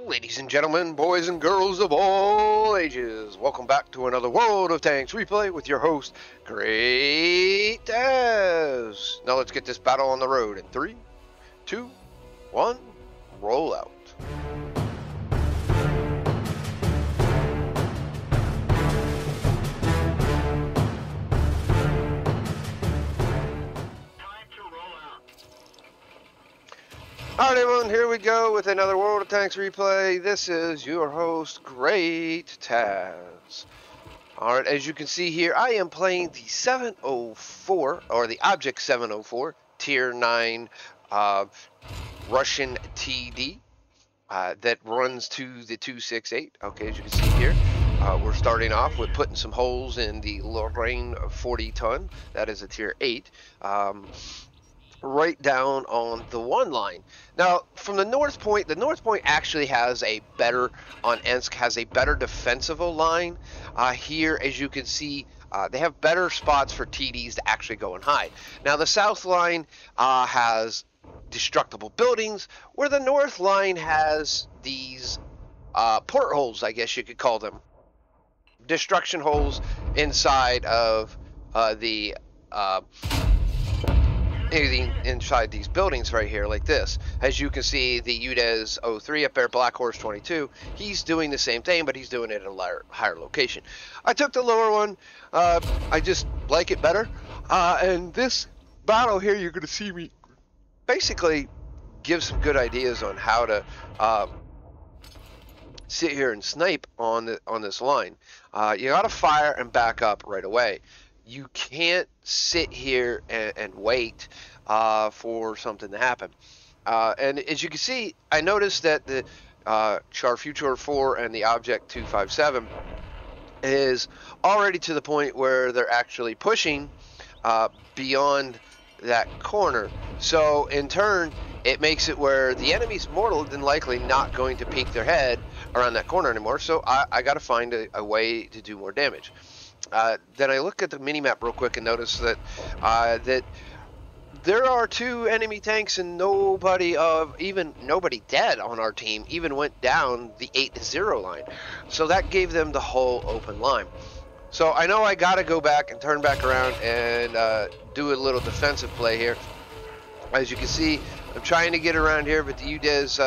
Ladies and gentlemen, boys and girls of all ages, welcome back to another World of Tanks replay with your host, GreatTaz. Now let's get this battle on the road in 3, 2, 1, roll out. Alright everyone, here we go with another World of Tanks replay. This is your host, GreatTaz. Alright, as you can see here, I am playing the 704, or the Object 704, Tier 9 Russian TD that runs to the 268. Okay, as you can see here, we're starting off with putting some holes in the Lorraine 40 ton. That is a Tier 8. Right down on the one line. Now, from the North Point actually has a better, on Ensk, has a better defensive line. Here, as you can see, they have better spots for TDs to actually go and hide. Now, the South line has destructible buildings, where the North line has these portholes, I guess you could call them. Destruction holes inside of inside these buildings right here, like this. As you can see, the UDES 03 up there, Black Horse 22, he's doing the same thing, but he's doing it at a higher location. I took the lower one. I just like it better. And this battle here, you're going to see me basically give some good ideas on how to sit here and snipe on this line. You got to fire and back up right away. You can't sit here and wait for something to happen. And as you can see, I noticed that the Char Future 4 and the Object 257 is already to the point where they're actually pushing beyond that corner. So in turn, it makes it where the enemy's more than likely not going to peek their head around that corner anymore. So I got to find a way to do more damage. Then I look at the mini-map real quick and notice that that there are 2 enemy tanks and nobody dead on our team even went down the 8-0 line. So that gave them the whole open line. So I know I got to go back and turn back around and do a little defensive play here. As you can see, I'm trying to get around here, but the UDES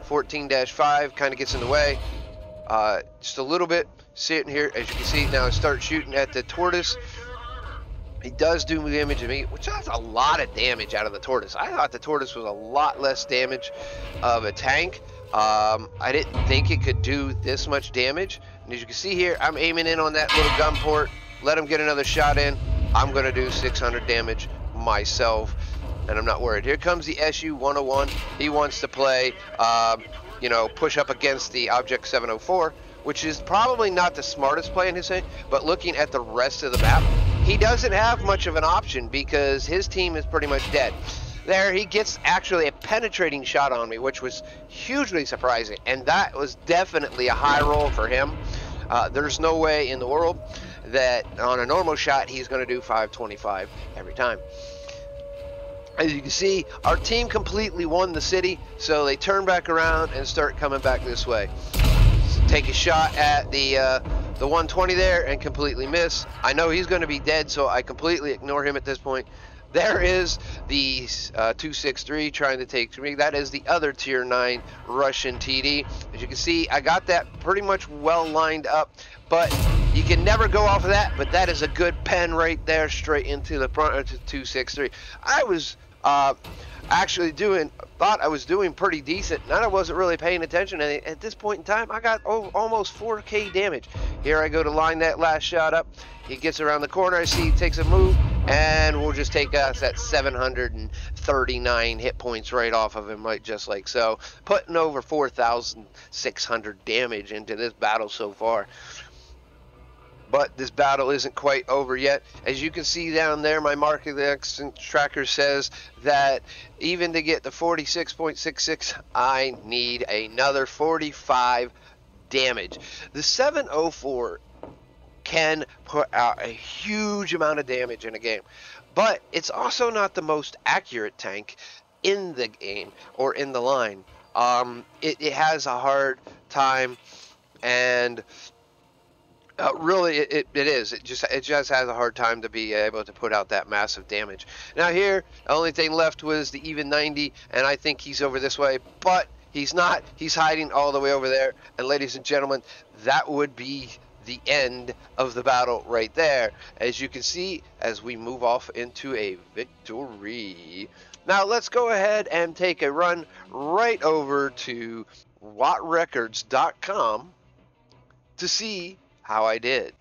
14-5 kind of gets in the way. Just a little bit. Sitting here, as you can see, now I start shooting at the Tortoise. He does do damage to me, which is a lot of damage out of the Tortoise. I thought the Tortoise was a lot less damage of a tank. I didn't think it could do this much damage. And as you can see here, I'm aiming in on that little gun port. Let him get another shot in. I'm going to do 600 damage myself, and I'm not worried. Here comes the SU-101. He wants to play, you know, push up against the Object 704. Which is probably not the smartest play in his head, but looking at the rest of the map, he doesn't have much of an option because his team is pretty much dead. There, he gets actually a penetrating shot on me, which was hugely surprising, and that was definitely a high roll for him. There's no way in the world that on a normal shot he's going to do 525 every time. As you can see, our team completely won the city, so they turn back around and start coming back this way. Take a shot at the 120 there and completely miss. I know he's going to be dead, so I completely ignore him at this point. There is the 263 trying to take me. That is the other Tier 9 Russian TD. As you can see, I got that pretty much well lined up, but you can never go off of that. But that is a good pen right there, straight into the front of 263. I was actually thought I was doing pretty decent, and I wasn't really paying attention, and at this point in time I got almost 4k damage. Here I go to line that last shot up. He gets around the corner, I see he takes a move, and we'll just take us at 739 hit points right off of him, right, just like so, putting over 4,600 damage into this battle so far. But this battle isn't quite over yet. As you can see down there, my market tracker says that even to get the 46.66, I need another 45 damage. The 704 can put out a huge amount of damage in a game, but it's also not the most accurate tank in the game or in the line. It has a hard time, and really, it is. It just has a hard time to be able to put out that massive damage. Now here, the only thing left was the even 90, and I think he's over this way, but he's not. He's hiding all the way over there. And ladies and gentlemen, that would be the end of the battle right there. As you can see, as we move off into a victory. Now let's go ahead and take a run right over to wattrecords.com to see how I did.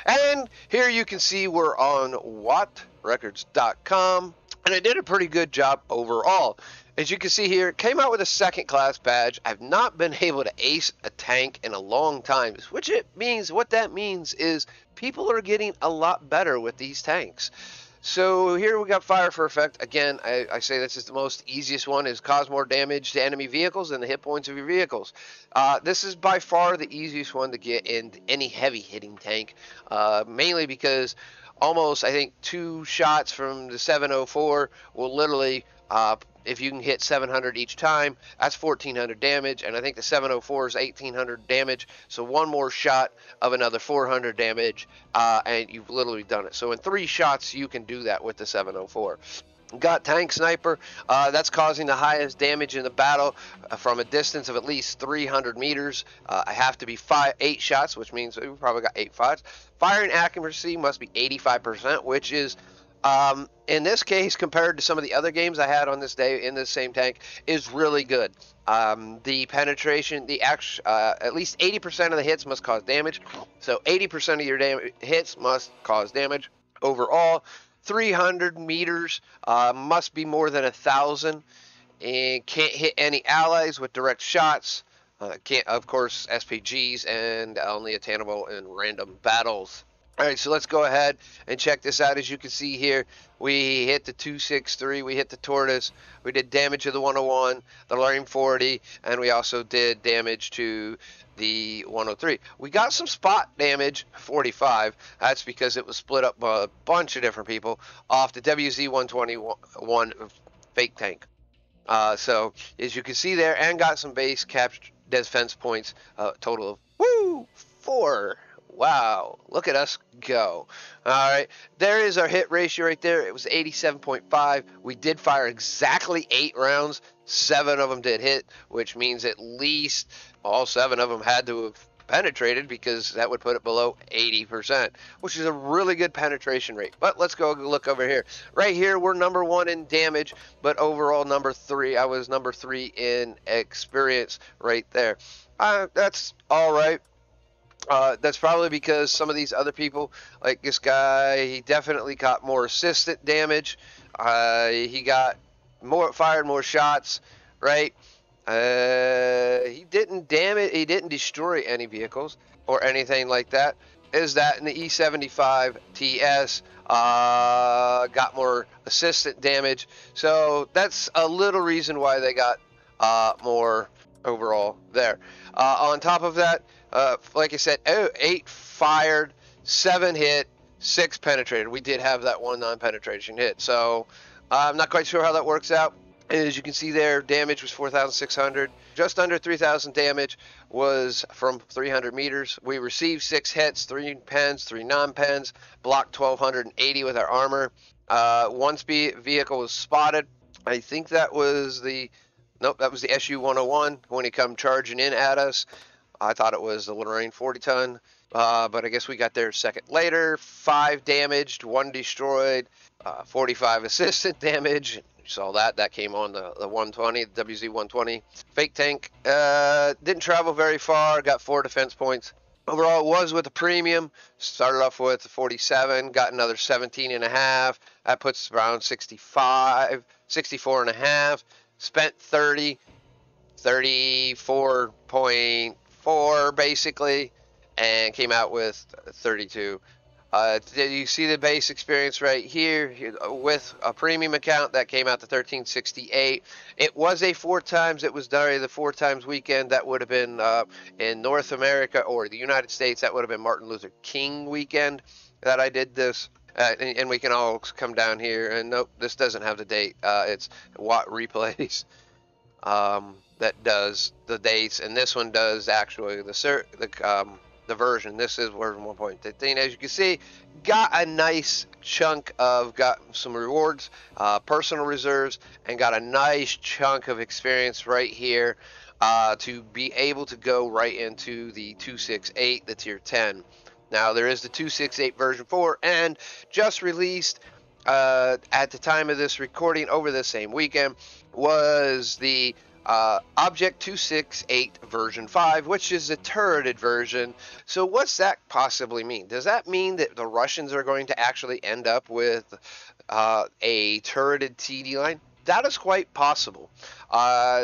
And here you can see we're on wattrecords.com, and I did a pretty good job overall. As you can see here, it came out with a second class badge. I've not been able to ace a tank in a long time, what that means is people are getting a lot better with these tanks. So here we got fire for effect. Again, I say this is the most easiest one, is cause more damage to enemy vehicles than the hit points of your vehicles. This is by far the easiest one to get in any heavy hitting tank, mainly because almost, I think, 2 shots from the 704 will literally, if you can hit 700 each time, that's 1400 damage, and I think the 704 is 1800 damage, so one more shot of another 400 damage, and you've literally done it. So in 3 shots, you can do that with the 704. Got Tank Sniper, that's causing the highest damage in the battle from a distance of at least 300 meters. I have to be 8 shots, which means we probably got 8 shots. Firing accuracy must be 85%, which is, in this case, compared to some of the other games I had on this day in this same tank, is really good. The penetration, at least 80% of the hits must cause damage. So 80% of your hits must cause damage. Overall, 300 meters must be more than 1,000, and can't hit any allies with direct shots. Can't, of course, SPGs, and only attainable in random battles. Alright, so let's go ahead and check this out. As you can see here, we hit the 263, we hit the Tortoise, we did damage to the 101, the Lorraine 40, and we also did damage to the 103. We got some spot damage, 45. That's because it was split up by a bunch of different people off the WZ-121 fake tank. So, as you can see there, and got some base capture defense points, total of 4. Wow, look at us go. Alright, there is our hit ratio right there. It was 87.5. We did fire exactly 8 rounds. 7 of them did hit, which means at least all 7 of them had to have penetrated, because that would put it below 80%, which is a really good penetration rate. But let's go look over here. Right here, we're number 1 in damage, but overall number 3. I was number 3 in experience right there. That's alright. That's probably because some of these other people, like this guy, he definitely got more assistant damage. He got fired more shots, right? He didn't destroy any vehicles or anything like that. Is that in the E75 TS got more assistant damage? So that's a little reason why they got more overall there. On top of that, like I said, 8 fired, 7 hit, 6 penetrated. We did have that 1 non-penetration hit, so I'm not quite sure how that works out. As you can see there, damage was 4,600. Just under 3,000 damage was from 300 meters. We received 6 hits, 3 pens, 3 non-pens, blocked 1,280 with our armor. One vehicle was spotted. I think that was the SU-101 when he come charging in at us. I thought it was the Lorraine 40-ton, but I guess we got there a second later. 5 damaged, 1 destroyed, 45 assistant damage. You saw that came on the 120, the WZ-120. Fake tank didn't travel very far, got 4 defense points. Overall, it was with a premium. Started off with 47, got another 17.5. That puts around 65, 64.5. Spent 30, 34.4 basically, and came out with 32. You see the base experience right here with a premium account that came out to 1368. It was a 4 times. It was during the 4 times weekend. That would have been in North America or the United States. That would have been Martin Luther King weekend that I did this. And we can all come down here, and nope, this doesn't have the date. It's Watt Replays. that does the dates, and this one does actually the version. This is version 1.15. As you can see, got a nice chunk of, got some rewards, personal reserves, and got a nice chunk of experience right here to be able to go right into the 268, the tier 10. Now there is the 268 version 4, and just released at the time of this recording over the same weekend was the Object 268 version 5, which is a turreted version. So what's that possibly mean? Does that mean that the Russians are going to actually end up with a turreted TD line? That is quite possible.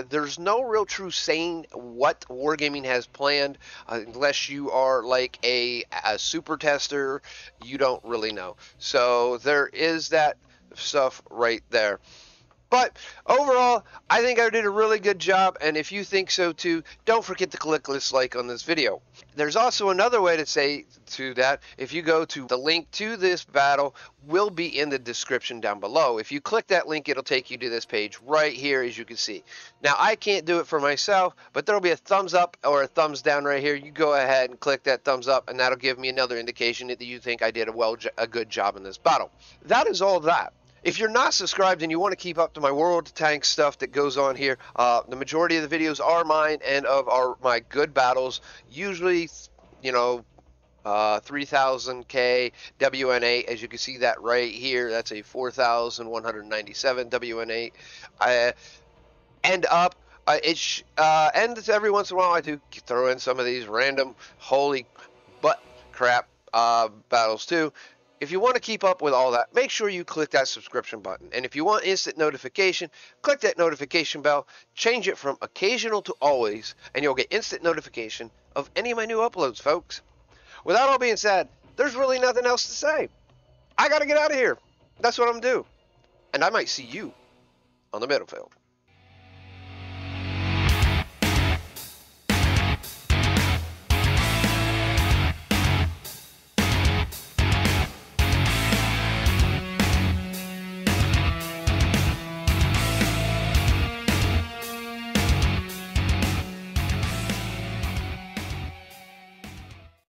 There's no real true saying what Wargaming has planned unless you are like a super tester. You don't really know. So there is that stuff right there. But overall, I think I did a really good job, and if you think so too, don't forget to click this like on this video. There's also another way to say to that. If you go to the link to this battle will be in the description down below. If you click that link, it'll take you to this page right here, as you can see. Now, I can't do it for myself, but there'll be a thumbs up or a thumbs down right here. You go ahead and click that thumbs up, and that'll give me another indication that you think I did a good job in this battle. That is all that. If you're not subscribed and you want to keep up to my World Tank stuff that goes on here, the majority of the videos are mine and of my good battles. Usually, you know, 3000K WN8, as you can see that right here. That's a 4197 WN8. And up. And every once in a while I do throw in some of these random holy butt crap battles too. If you want to keep up with all that, make sure you click that subscription button. And if you want instant notification, click that notification bell, change it from occasional to always, and you'll get instant notification of any of my new uploads, folks. With that all being said, there's really nothing else to say. I gotta get out of here. That's what I'm gonna do. And I might see you on the battlefield.